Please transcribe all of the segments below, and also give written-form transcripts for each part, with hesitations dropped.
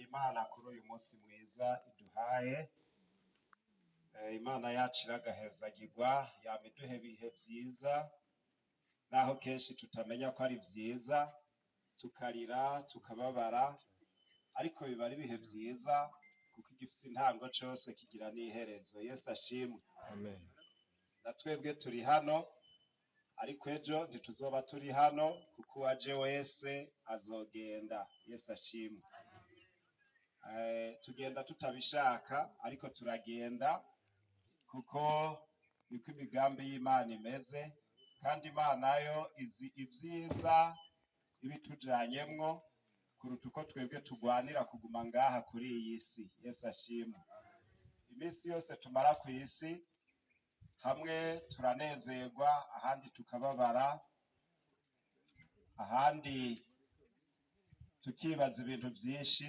Imana kuri uyu munsi mwiza iduhaye. Imana yacu iragahezagirwa, yama iduha ibihe vyiza naho kenshi tutamenya ko ari vyiza, tukarira tukababara, ariko biba ari ibihe vyiza kuko igifise intango cose kigira n'iherezo. Yesu ashimwe. Amen. Na twebwe turi hano, ariko ejo ntituzoba turi hano kuko uwaje wese azogenda. Yesu ashimwe. Tugenda tutabishaka ariko turagenda kuko niko imigambi y'Imana imeze, kandi Imana yo izi ivyiza ibitujanyemwo kuruta uko twebwe tugwanira kuguma ngaha kuri iyi si. Yesu ashimwe. Iminsi yose tumara ku isi, hamwe turanezerwa, ahandi tukababara, ahandi tukibaza ibintu vyinshi,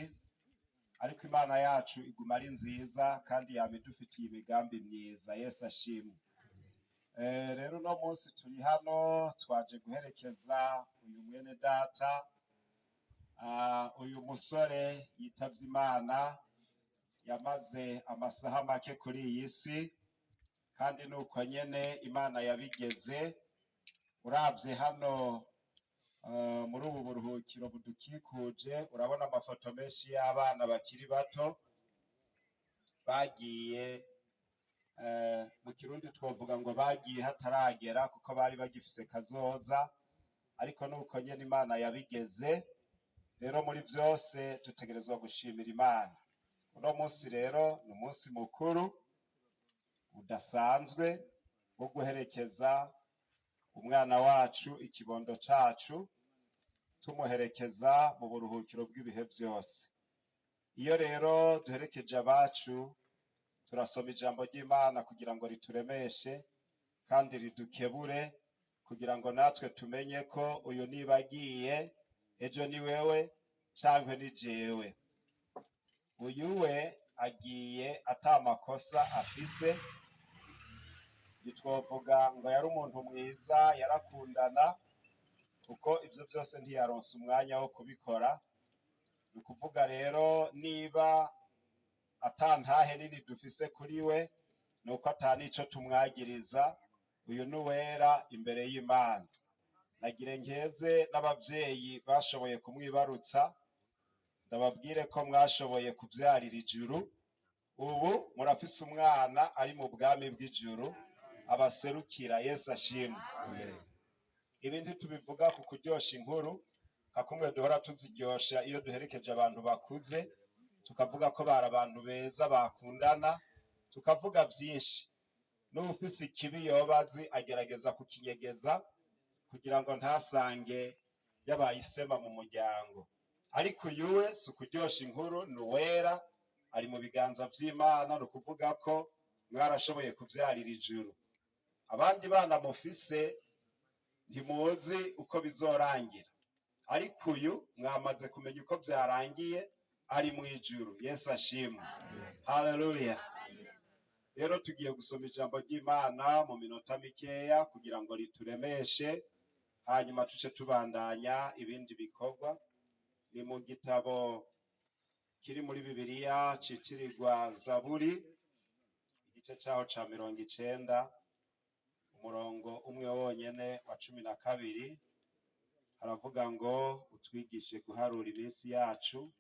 ariko Imana yacu iguma ari nziza kandi yama idufitiye imigambi myiza. Yesu ashimwe. Rero uno munsi turi hano twaje guherekeza uyu mwene data, uyu musore yitavye Imana, yamaze amasaha make kuri iyi si, kandi nuko nyene Imana yabigeze. Uravye hano muri ubu buruhukiro budukikuje, urabona amafoto menshi y'abana bakiri bato bagiye, mu kirundi twovuga ngo bagiye hataragera kuko bari bagifise kazoza, ariko nuko nyene Imana yabigeze. Rero muri vyose dutegerezwa gushimira Imana. Uno munsi rero ni umunsi mukuru udasanzwe wo guherekeza umwana wacu, ikibondo cacu, tumuherekeza mu buruhukiro bw'ibihe vyose. Iyo rero duherekeje abacu, turasoma ijambo ry'Imana kugira ngo rituremeshe kandi ridukebure, kugira ngo natwe tumenye ko uyu niba agiye, ejo ni wewe canke ni jewe. Uyu we agiye ata makosa afise, ntitwovuga ngo yari umuntu mwiza, yarakundana, kuko ivyo vyose ntiyaronse umwanya wo kubikora. Ni ukuvuga rero niba ata ntahe nini dufise kuri we, nuko ata nico tumwagiriza. Uyu ni uwera imbere y'Imana. Nagire nkeze n'abavyeyi bashoboye kumwibarutsa, ndababwire ko mwashoboye kuvyarira ijuru. Ubu murafise umwana ari mu bwami bw'ijuru abaserukira. Yesu ashimwe. Ibi ntitubivuga ku kuryosha inkuru, kakumwe duhora tuziryosha iyo duherekeje abantu bakuze, tukavuga ko bari abantu beza bakundana, tukavuga vyinshi. N'ufise ikibi yobazi agerageza kukinyegeza kugira ngo ntasange yabaye isema mu muryango. Ariko uyu we si ukuryosha inkuru, ni uwera, ari mu biganza vy'Imana. Ni ukuvuga ko mwarashoboye kuvyarira ijuru. Abandi bana mufise ntimuzi uko bizorangira, ariko uyu mwamaze kumenya uko vyarangiye, ari mw'ijuru. Yesu ashimwe. Haleluya. Rero tugiye gusoma ijambo ry'Imana mu minota mikeya kugira ngo rituremeshe, hanyuma tuce tubandanya ibindi bikorwa. Ni mu gitabo kiri muri Bibiliya citirirwa Zaburi, igice caho ca 90, umurongo umwe wonyene wa 12. Haravuga ngo utwigishe guharura iminsi yacu,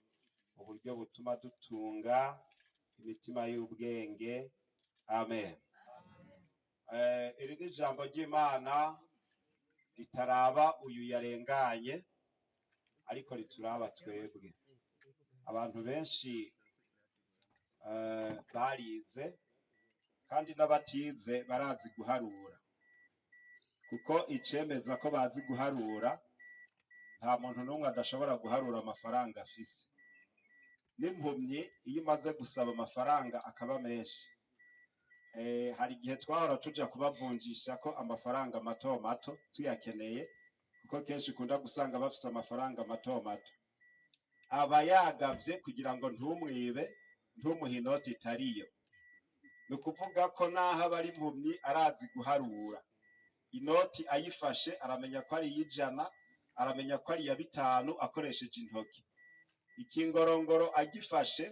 uburyo butuma dutunga imitima y'ubwenge. Amen. Iri ni ijambo ry'Imana ritaraba uyu yarenganye, ariko rituraba twebwe. Abantu benshi barize, kandi n'abatize barazi guharura, kuko icemeza ko bazi guharura, nta muntu n'umwe adashobora guharura amafaranga afise. N'impumyi iyo imaze gusaba amafaranga akaba menshi, hari igihe twahora tuja kubavunjisha ko amafaranga mato mato tuyakeneye, kuko kenshi ukunda gusanga bafise amafaranga mato mato. Aba yagavye kugira ngo ntumwibe, ntumuhe inoti itariyo. Ni ukuvuga ko naho aba ari impumyi arazi guharura. Inoti ayifashe aramenya ko ari iy'ijana, aramenya ko ari iya 5 akoresheje intoki. ikingorongoro agifashe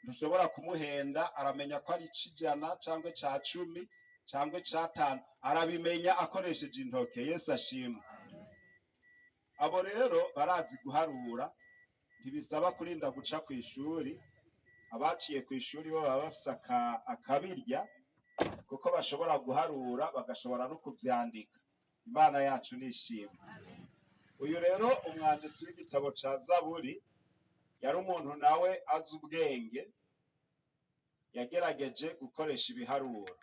ntushobora kumuhenda, aramenya ko ari ic'ijana cyangwa ca 10 cyangwa ca 5, arabimenya akoresheje intoke. Yesu ashimwe. Abo rero barazi guharura, ntibisaba kurinda guca ku ishuri. Abaciye ku ishuri bo baba bafise akabirya, kuko bashobora guharura bagashobora no kuvyandika. Imana yacu nishimwe. Uyu rero umwanditsi w'igitabo ca Zaburi yari umuntu nawe azi ubwenge, yagerageje gukoresha ibiharuro.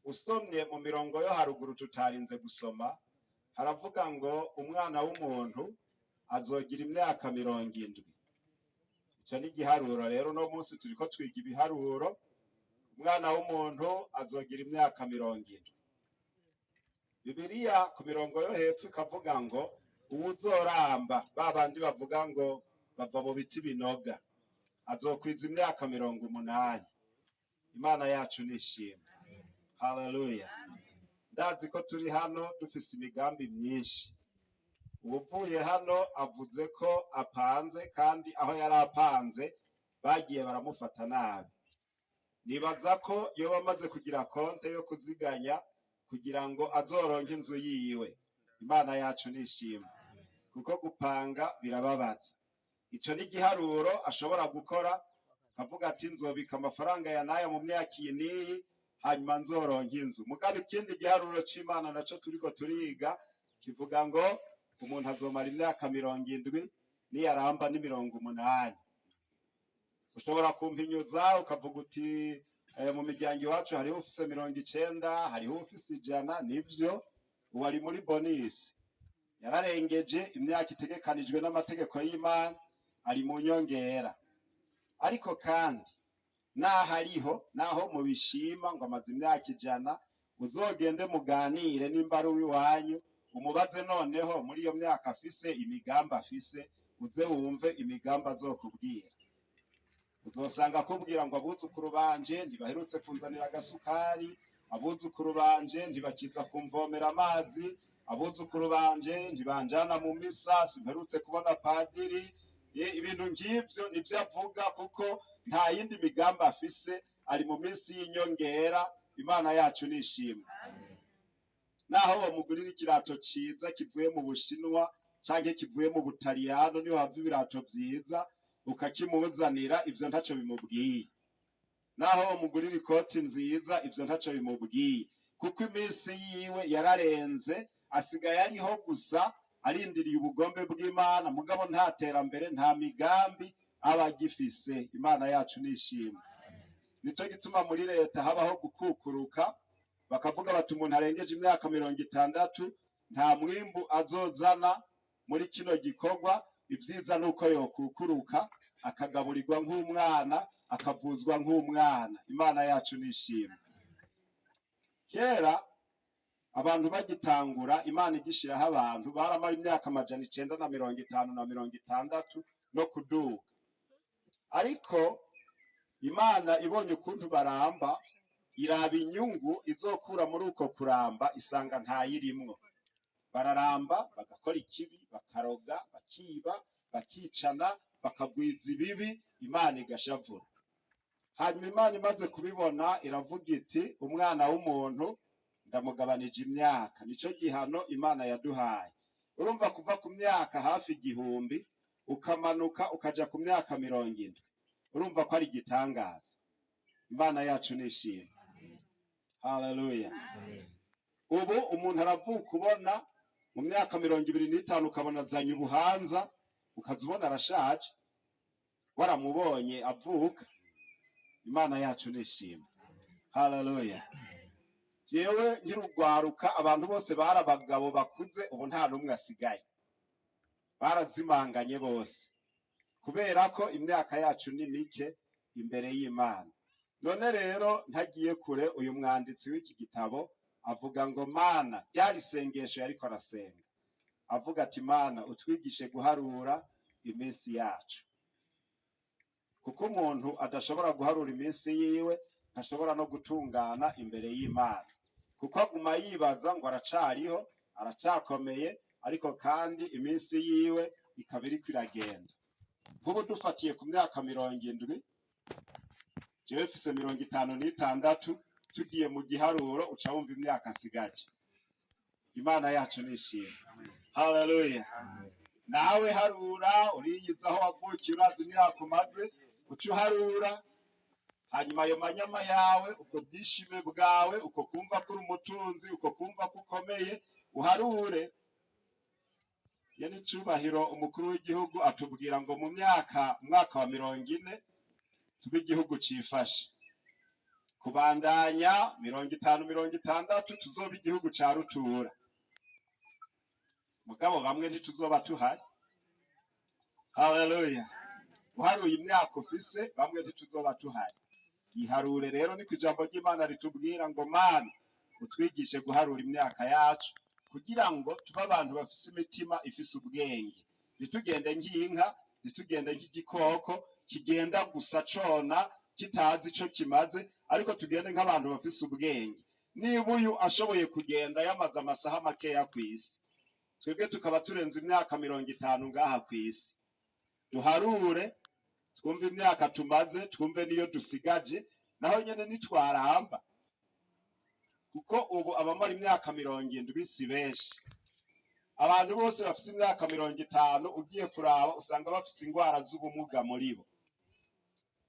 Usomye mu mirongo yo haruguru tutarinze gusoma, haravuga ngo umwana w'umuntu azogira imyaka 70. Icyo ni igiharuro rero. No munsi turiko twiga ibiharuro. Umwana w'umuntu azogira imyaka 70. Bibiliya ku mirongo yo hepfo ikavuga ngo uwuzoramba, babandi bavuga ngo bava mu biti binoga, azokwiza imyaka 80. Imana yacu nishimwe. Haleluya. Ndazi ko turi hano dufise imigambi myinshi. Uvuye hano avuze ko apanze, kandi aho yari apanze bagiye baramufata nabi. Nibaza ko yoba amaze kugira konte yo kuziganya kugira ngo azoronke inzu yiwe. Imana yacu nishimwe, kuko gupanga birababaza. Ico ni igiharuro ashobora gukora, akavuga ati nzobika amafaranga ya naya mu myaka iyi n'iyi, hanyuma nzoronka inzu. Mugabe ikindi giharuro c'Imana naco turiko turiga kivuga ngo umuntu azomara imyaka 70 niyaramba ni 80. Ushobora kumpinyuza ukavuga uti mu miryango iwacu hariho ufise 90, hariho ufise 100. Nivyo, ubu ari muri bonisi, yararengeje imyaka itegekanijwe n'amategeko y'Imana, ari mu nyongera. Ariko kandi naho mubishima ngo amaze imyaka 100, uzogende muganire nimba ari uwiwanyu, umubaze noneho muri iyo myaka afise imigambi afise, uze wumve imigambi azokubwira. Uzosanga akubwira ngo abuzukuru banje ntibaherutse kunzanira agasukari, abuzukuru banje ntibakiza kumvomera amazi, abuzukuru banje ntibanjana mu misa, simperutse kubona padiri. Ibintu nk'ivyo nivyo avuga, kuko nta yindi migambi afise, ari mu minsi y'inyongera. Imana yacu nishimwe. Naho bamugurira ikirato ciza kivuye mu Bushinwa canke kivuye mu Butaliyano, niho hava ibirato vyiza ukakimuzanira, ivyo ntaco bimubwiye. Naho bamugurira ikoti nziza, ivyo ntaco bimubwiye, kuko iminsi yiwe yararenze, asigaye ariho gusa arindiriye ubugombe bw'Imana. Mugabo nta terambere, nta migambi aba agifise. Imana yacu nishimwe. Nico gituma muri leta habaho gukukuruka, bakavuga bati umuntu arengeje imyaka 60 nta mwimbu azozana muri kino gikorwa. Ivyiza nuko yokukuruka, akagaburirwa nk'umwana, akavuzwa nk'umwana. Imana yacu nishimwe. Kera abantu bagitangura, Imana igishiraho abantu, baramara imyaka 950 na 60 no kuduga. Ariko Imana ibonye ukuntu baramba, iraba inyungu izokura muri uko kuramba, isanga ntayirimwo. Bararamba, bagakora ikibi, bakaroga, bakiba, bakicana, bakagwiza ibibi, Imana igashavura. Hanyuma Imana imaze kubibona iravuga iti umwana w'umuntu ndamugabanije imyaka. Nico gihano Imana yaduhaye. Urumva kuva ku myaka hafi 1000 ukamanuka ukaja ku myaka 70, urumva ko ari igitangaza. Imana yacu nishimwe. Haleluya. Ubu umuntu aravuka ubona mu myaka 25 ukabona azanye ubuhanza, ukazubona arashaje, waramubonye avuka. Imana yacu nishimwe. Haleluya. Jewe nkirugwaruka abantu bose barabagabo bakuze, ubu nta numwe asigaye, barazimanganye bose, kubera ko imyaka yacu ni mike imbere y'Imana. None rero ntagiye kure, uyu mwanditsi w'iki gitabo avuga ngo Mana, ryari isengesho yariko arasenga, avuga ati Mana utwigishe guharura iminsi yacu, kuko umuntu adashobora guharura iminsi yiwe ntashobora no gutungana imbere y'Imana, kuko aguma yibaza ngo aracariho, aracakomeye, ariko kandi iminsi yiwe ikaba iriko iragenda. nk'ubu dufatiye ku myaka 70, jewe mfise 56, tugiye mu giharuro uca wumva imyaka nsigaje. Imana yacu nishimwe. Haleluya. Nawe harura, uriyiza aho wavukiye, urazi imyaka umaze, uca uharura, hanyuma ayo manyama yawe, uko bwishime bwawe, uko kumva ko uri umutunzi, uko kumva ko ukomeye, uharure. Yani cubahiro umukuru w'igihugu atubwira ngo mu mwaka wa 40 tube igihugu cifashe, kubandanya 50-60 tuzoba igihugu ca rutura. Mugabo bamwe ntituzoba tuhari. Haleluya. Uharuye imyaka ufise, bamwe ntituzoba tuhari. Iharure rero ni kwijambo ry'Imana ritubwira ngo Mana utwigishe guharura imyaka yacu kugira ngo tuba abantu bafise imitima ifise ubwenge, ntitugende nk'inka, ntitugende nk'igikoko kigenda gusa cona kitazi ico kimaze, ariko tugende nk'abantu bafise ubwenge. Niba uyu ashoboye kugenda yamaze amasaha makeya kw'isi, twebwe tukaba turenze imyaka 50 ngaha kw'isi, duharure twumve imyaka tumaze, twumve niyo dusigaje, naho nyene nitwaramba, kuko ubu abamara imyaka 70 si benshi. Abantu bose bafise imyaka 50 ugiye kuraba usanga bafise ingwara z'ubumuga muri bo.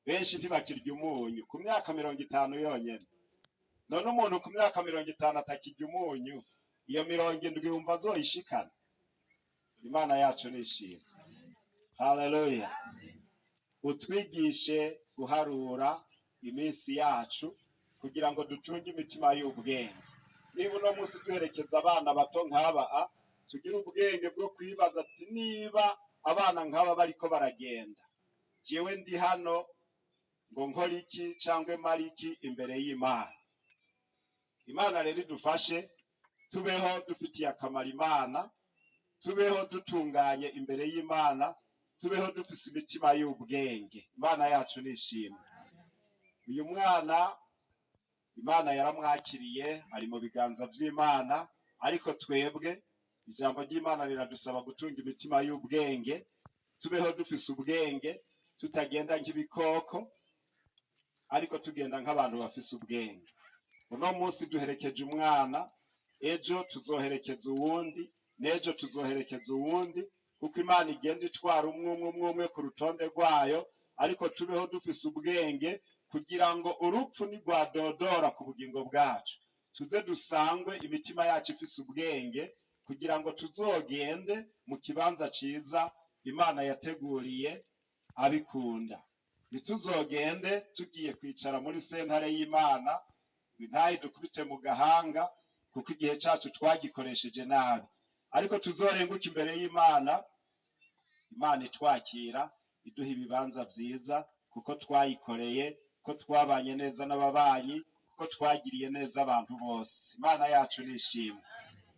Benshi ntibakirya umunyu ku myaka 50 yonyene. None umuntu ku myaka 50 atakirya umunyu, iyo 70 yumva azoyishikana. Imana yacu nishimwe. Haleluya. Utwigishe guharura iminsi yacu kugira ngo dutunge imitima y'ubwenge. Niba uno munsi duherekeza abana bato nk'aba, tugira ubwenge bwo kwibaza ati niba abana nk'aba bariko baragenda, jewe ndi hano ngo nkora iki cangwe mariki imbere y'Imana. Imana rero idufashe tubeho dufitiye akamaro Imana, tubeho dutunganye imbere y'Imana, tubeho dufise imitima y'ubwenge. Imana yacu nishimwe. Uyu mwana Imana yaramwakiriye, ari mu biganza vy'Imana, ariko twebwe ijambo ry'Imana riradusaba gutunga imitima y'ubwenge, tubeho dufise ubwenge, tutagenda nk'ibikoko, ariko tugenda nk'abantu bafise ubwenge. Uno munsi duherekeje umwana, ejo tuzoherekeza uwundi, nejo tuzoherekeza uwundi, kuko Imana igenda itwara umwe ku rutonde rwayo, ariko tubeho dufise ubwenge kugira ngo urupfu nigwadodora ku bugingo bwacu, tuze dusangwe imitima yacu ifise ubwenge, kugira ngo tuzogende mu kibanza ciza Imana yateguriye abikunda. Ntituzogende tugiye kwicara muri sentare y'Imana, bintayi dukubite mu gahanga, kuko igihe cacu twagikoresheje nabi, ariko tuzorenguka imbere y'Imana, Imana itwakira, iduha ibibanza vyiza, kuko twayikoreye, ko twabanye neza n'ababanyi, kuko twagiriye neza abantu bose. Imana yacu nishimwe.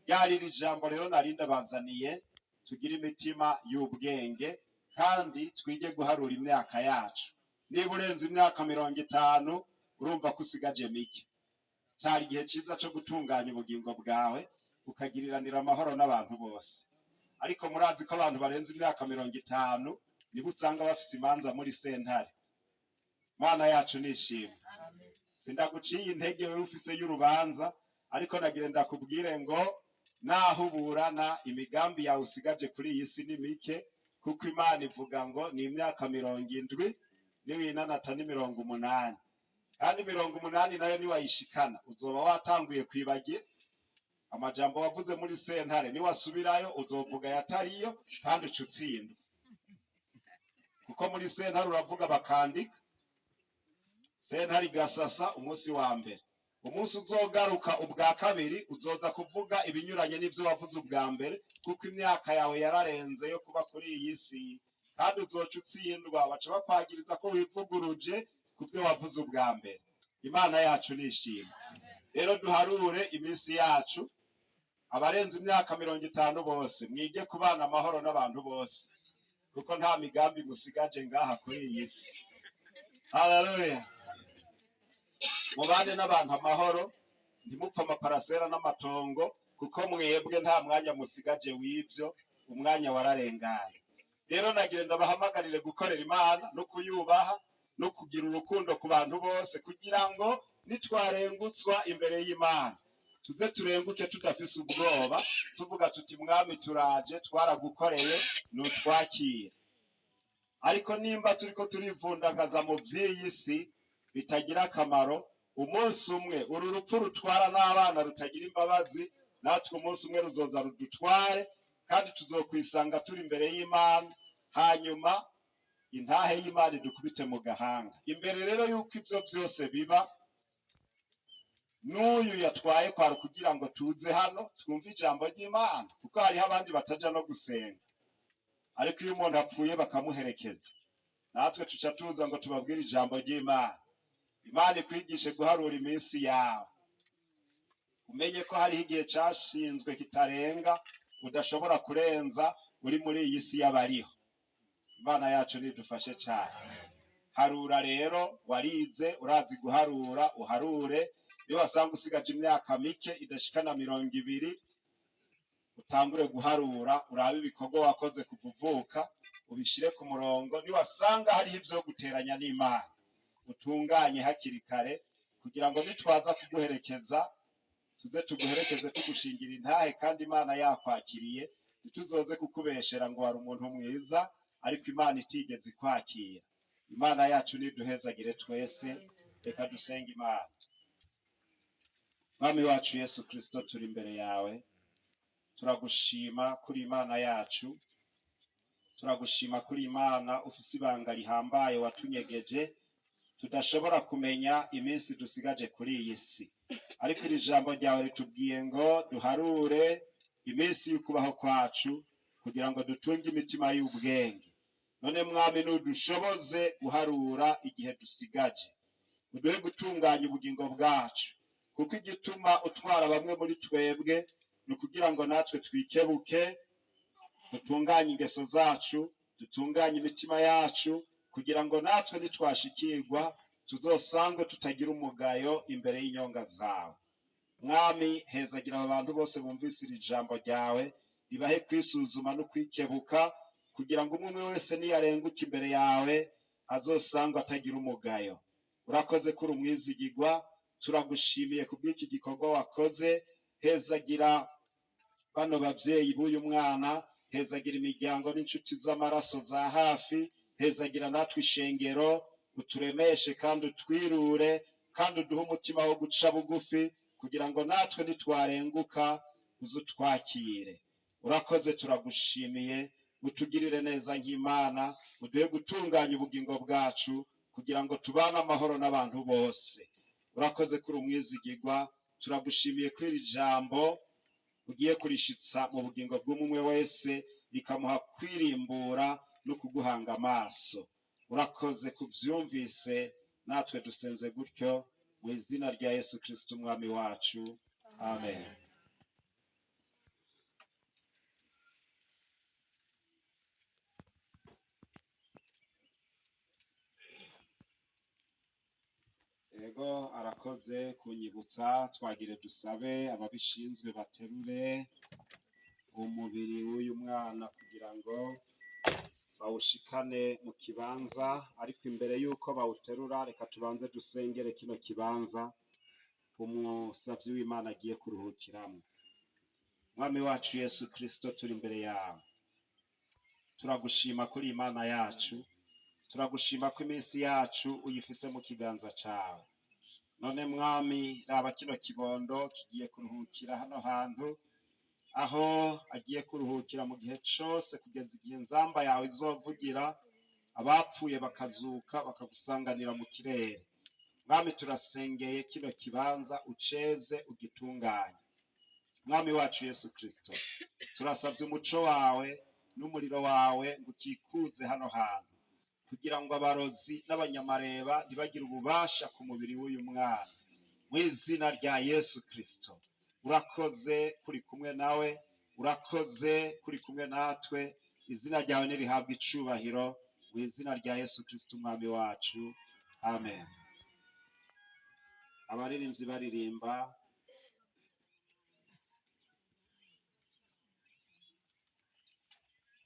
Ryari ijambo rero narinda bazaniye, tugira imitima y'ubwenge kandi twige guharura imyaka yacu. Niba urenze imyaka 50 urumva ko usigaje mike, cyari igihe ciza cyo gutunganya ubugingo bwawe, ukagiriranira amahoro n'abantu bose. Ariko murazi ko abantu barenze imyaka 50 nibo usanga bafise imanza muri sentare. Imana yacu nishimwe. Sindaguciye intege wewe ufise y'urubanza, ariko nagira ndakubwire ngo naho uburana imigambi yawe usigaje kuri iyi si ni mike, kuko Imana ivuga ngo ni imyaka 70 niwinanata ni 80, kandi 80 nayo niwayishikana uzoba watanguye kwibagira amajambo wavuze muri sentare. Niwasubirayo uzovuga yatariyo kandi ucutsindwa, kuko muri sentare uravuga bakandika, sentare igasasa umunsi wa mbere. Umunsi uzogaruka ubwa kabiri uzoza kuvuga ibinyuranye n'ivyo wavuze ubwa mbere, kuko imyaka yawe yararenze yo kuba kuri iyi si, kandi uzoca utsindwa, baca bakwagiriza ko wivuguruje kuvyo wavuze ubwa mbere. Imana yacu nishimwe. Rero duharure iminsi yacu, abarenze imyaka 50 bose mwige kubana amahoro n'abantu bose, kuko nta migambi musigaje ngaha kuri iyi si. Haleluya. Mubane n'abantu amahoro, ntimupfa amaparasera n'amatongo, kuko mwebwe nta mwanya musigaje w'ivyo, umwanya wararengaye. rero nagira ndabahamagarire gukorera Imana no kuyubaha no kugira urukundo ku bantu bose, kugira ngo nitwarengutswa imbere y'Imana tuze turenguke tudafise ubwoba, tuvuga tuti mwami turaje, twaragukoreye, nutwakire. Ariko nimba turiko turivundagaza mu vy'iyi si bitagira akamaro, umunsi umwe uru rupfu rutwara n'abana rutagira imbabazi, natwe umunsi umwe ruzoza rudutware, kandi tuzokwisanga turi imbere y'Imana, hanyuma intahe y'Imana idukubite mu gahanga. Imbere rero yuko ivyo vyose biba, n'uyu yatwaye kwari kugira ngo tuze hano twumve ijambo ry'Imana, kuko hariho abandi bataja no gusenga. Ariko iyo umuntu apfuye bakamuherekeza, natwe tuca tuza ngo tubabwire ijambo ry'Imana. Imana ikwigishe guharura iminsi yawe, umenye ko hariho igihe cashinzwe kitarenga udashobora kurenza uri muri iyi si y'abariho. Imana yacu nidufashe cyane. Harura rero, warize urazi guharura, uharure. Iyo wasanga usigaje imyaka mike idashikana 20, utangure guharura, urabe ibikorwa wakoze kuvuka, ubishire ku murongo. Ni wasanga hariho ivyo guteranya n'Imana, utunganye hakiri kare, kugira ngo nitwaza kuguherekeza tuze tuguherekeze tugushingira intahe, kandi Imana yakwakiriye, ntituzoze kukubeshera ngo wari umuntu mwiza ariko Imana itigeze kwakira. Imana yacu niduhezagire twese. Reka dusenge Imana. Mwami wacu Yesu Kristo, turi imbere yawe, turagushima kuri Imana yacu, turagushima kuri Imana ufise ibanga rihambaye watunyegeje, tudashobora kumenya iminsi dusigaje kuri iyi si. Ariko iri jambo ryawe ritubwiye ngo duharure iminsi y'ukubaho kwacu, kugira ngo dutunge imitima y'ubwenge. None Mwami, nudushoboze guharura igihe dusigaje, uduhe gutunganya ubugingo bwacu, kuko igituma utwara bamwe muri twebwe ni ukugira ngo natwe twikebuke, dutunganye ingeso zacu, dutunganye imitima yacu, kugira ngo natwe nitwashikirwa tuzosangwe tutagira umugayo imbere y'inyonga zawe. Mwami, hezagira aba bantu bose bumvise iri jambo ryawe, ribahe kwisuzuma no kwikebuka, kugira ngo umwe wese niyarenguka imbere yawe azosangwe atagira umugayo. Urakoze kuri umwizigirwa, turagushimiye kubw'iki gikorwa wakoze. Hezagira bano bavyeyi b'uyu mwana, hezagira imiryango n'inshuti z'amaraso za hafi, hezagira natwe ishengero, uturemeshe kandi utwirure, kandi uduhe umutima wo guca bugufi, kugira ngo natwe nitwarenguka uzutwakire. Urakoze, turagushimiye, utugirire neza nk'Imana, uduhe gutunganya ubugingo bwacu, kugira ngo tubane amahoro n'abantu bose. Urakoze kuri umwizigirwa, turagushimiye kuri iri jambo ugiye kurishitsa mu bugingo bw'umwe wese, rikamuha kwirimbura no kuguhanga amaso. Urakoze kuvyumvise, natwe dusenze gutyo mu izina rya Yesu Kristo umwami wacu, amen. Ego arakoze kunyibutsa. Twagire dusabe ababishinzwe baterure umubiri w'uyu mwana kugira ngo bawushikane mu kibanza. Ariko imbere yuko bawuterura, reka tubanze dusengere kino kibanza umusavyi w'Imana agiye kuruhukiramo. Mwami wacu Yesu Kristo, turi imbere yawe, turagushima kuri Imana yacu, turagushima ko iminsi yacu uyifise mu kiganza cawe. None Mwami, raba kino kibondo kigiye kuruhukira hano hantu, aho agiye kuruhukira mu gihe cose, kugeza igihe nzamba yawe izovugira, abapfuye bakazuka bakagusanganira mu kirere. Mwami, turasengeye kino kibanza uceze ugitunganye. Mwami wacu Yesu Kristo, turasavye umuco wawe n'umuriro wawe ngo ukikuze hano hantu, kugira ngo abarozi n'abanyamareba ntibagire ububasha ku mubiri w'uyu mwana. Mu izina rya Yesu Kristo, urakoze kuri kumwe nawe, urakoze kuri kumwe natwe. Izina ryawe nirihabwa icubahiro, mu izina rya Yesu Kristo umwami wacu, amen. Abaririmbyi baririmba.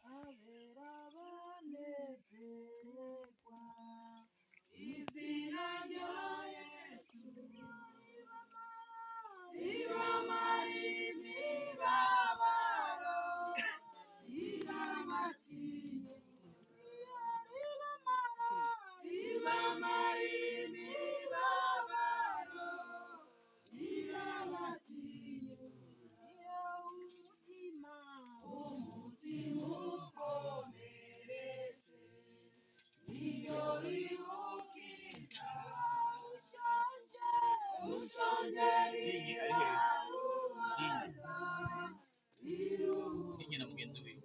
Abera Dinyi ari heza. Dinyi na mugenzi wiwe.